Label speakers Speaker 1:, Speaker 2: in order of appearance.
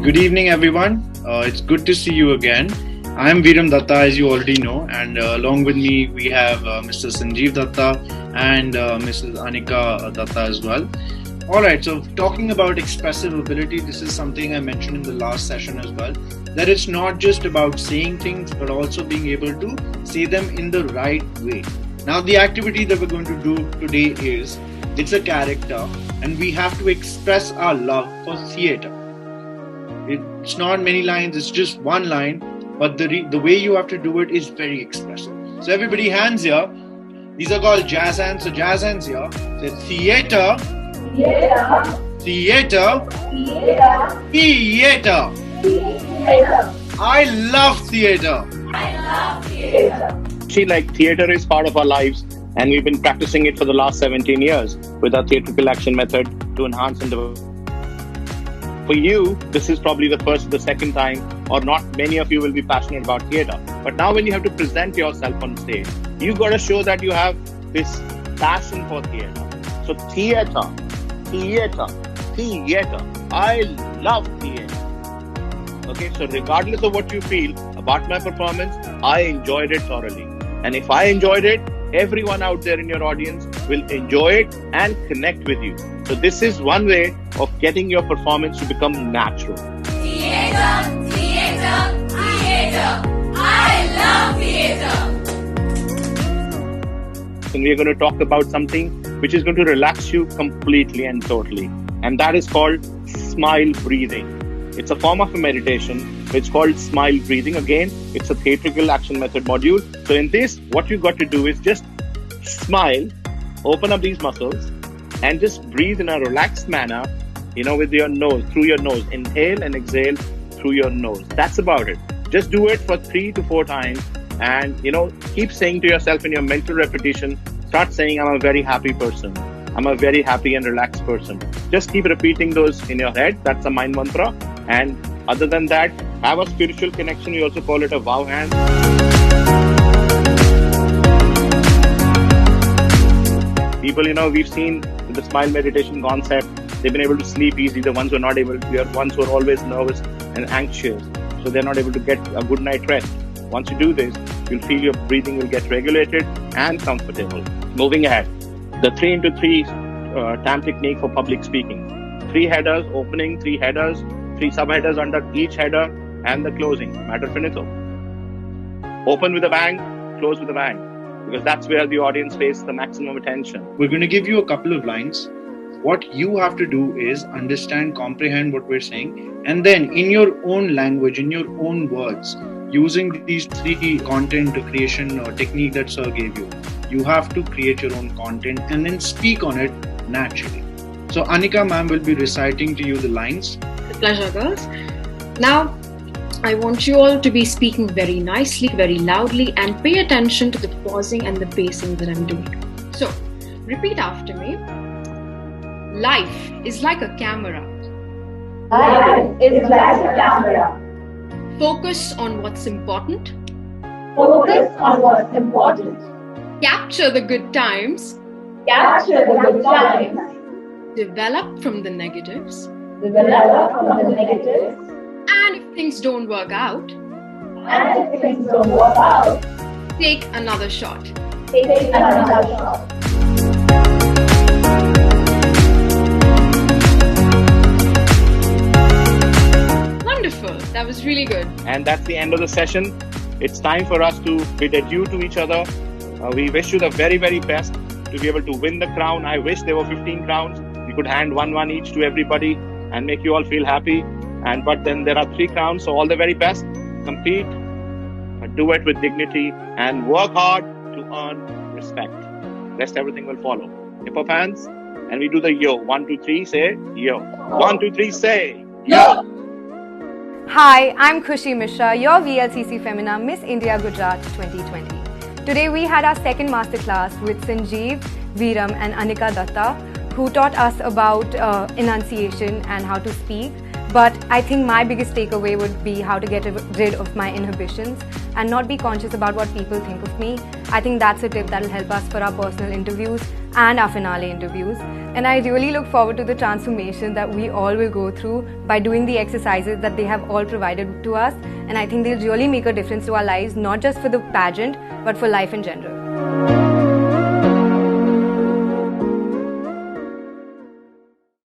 Speaker 1: Good evening, everyone. It's good to see you again. I'm Viram Datta, as you already know, and along with me we have Mr. Sanjeev Datta and Mrs. Anika Datta as well. Alright, so talking about expressive ability, this is something I mentioned in the last session as well, that it's not just about saying things, but also being able to say them in the right way. Now, the activity that we're going to do today is, it's a character, and we have to express our love for theatre. It's not many lines, it's just one line, but the way you have to do it is very expressive. So everybody, hands here. These are called jazz hands. So jazz hands here. Say theatre. Theatre. Theatre. I love theatre.
Speaker 2: See, like theatre is part of our lives, and we've been practicing it for the last 17 years with our theatrical action method to enhance and develop. For you, this is probably the first or the second time, or not many of you will be passionate about theatre. But now when you have to present yourself on stage, you got to show that you have this passion for theatre. So theatre. I love theatre. Okay, so regardless of what you feel about my performance, I enjoyed it thoroughly. And if I enjoyed it, everyone out there in your audience will enjoy it and connect with you. So this is one way of getting your performance to become natural.
Speaker 3: Theatre. I love theatre.
Speaker 2: And we're going to talk about something which is going to relax you completely and totally. And that is called smile breathing. It's a form of a meditation. It's called smile breathing. Again, it's a theatrical action method module. So in this, what you got to do is just smile, open up these muscles, and just breathe in a relaxed manner, with your nose, through your nose. Inhale and exhale through your nose. That's about it. Just do it for 3 to 4 times, and, keep saying to yourself in your mental repetition, start saying, I'm a very happy person. I'm a very happy and relaxed person. Just keep repeating those in your head. That's a mind mantra. And other than that, have a spiritual connection. We also call it a wow hand. People, we've seen the smile meditation concept, they've been able to sleep easy. The ones who are not able to, the ones who are always nervous and anxious, so they're not able to get a good night rest. Once you do this, you'll feel your breathing will get regulated and comfortable. Moving ahead, the 3 into 3 TAM technique for public speaking. 3 headers, opening, 3 headers, 3 subheaders under each header, and the closing. Matter finito. Open with a bang, close with a bang. Because that's where the audience pays the maximum attention.
Speaker 1: We're going to give you a couple of lines. What you have to do is understand, comprehend what we're saying, and then in your own language, in your own words, using these 3 content creation technique that Sir gave you, you have to create your own content and then speak on it naturally. So Anika ma'am will be reciting to you the lines.
Speaker 4: Pleasure, girls. Now, I want you all to be speaking very nicely, very loudly, and pay attention to the pausing and the pacing that I'm doing. So, repeat after me. Life is like a camera.
Speaker 3: Life is like a camera.
Speaker 4: Focus on what's important.
Speaker 3: Focus on what's important.
Speaker 4: Capture the good times.
Speaker 3: Capture the good times.
Speaker 4: Develop from the negatives.
Speaker 3: Develop from the negatives.
Speaker 4: And if things don't work out, take another shot. Wonderful. That was really good.
Speaker 2: And that's the end of the session. It's time for us to bid adieu to each other. We wish you the very, very best to be able to win the crown. I wish there were 15 crowns. We could hand one each to everybody and make you all feel happy. But then there are 3 crowns, so all the very best. Compete, do it with dignity, and work hard to earn respect. Rest everything will follow. Hip hop hands, and we do the yo. 1, 2, 3, say yo. 1, 2, 3, say yo.
Speaker 5: Hi, I'm Khushi Mishra, your VLCC Femina Miss India Gujarat 2020. Today we had our second masterclass with Sanjeev, Viram and Anika Datta, who taught us about enunciation and how to speak. But I think my biggest takeaway would be how to get rid of my inhibitions and not be conscious about what people think of me. I think that's a tip that will help us for our personal interviews and our finale interviews. And I really look forward to the transformation that we all will go through by doing the exercises that they have all provided to us. And I think they'll really make a difference to our lives, not just for the pageant, but for life in general.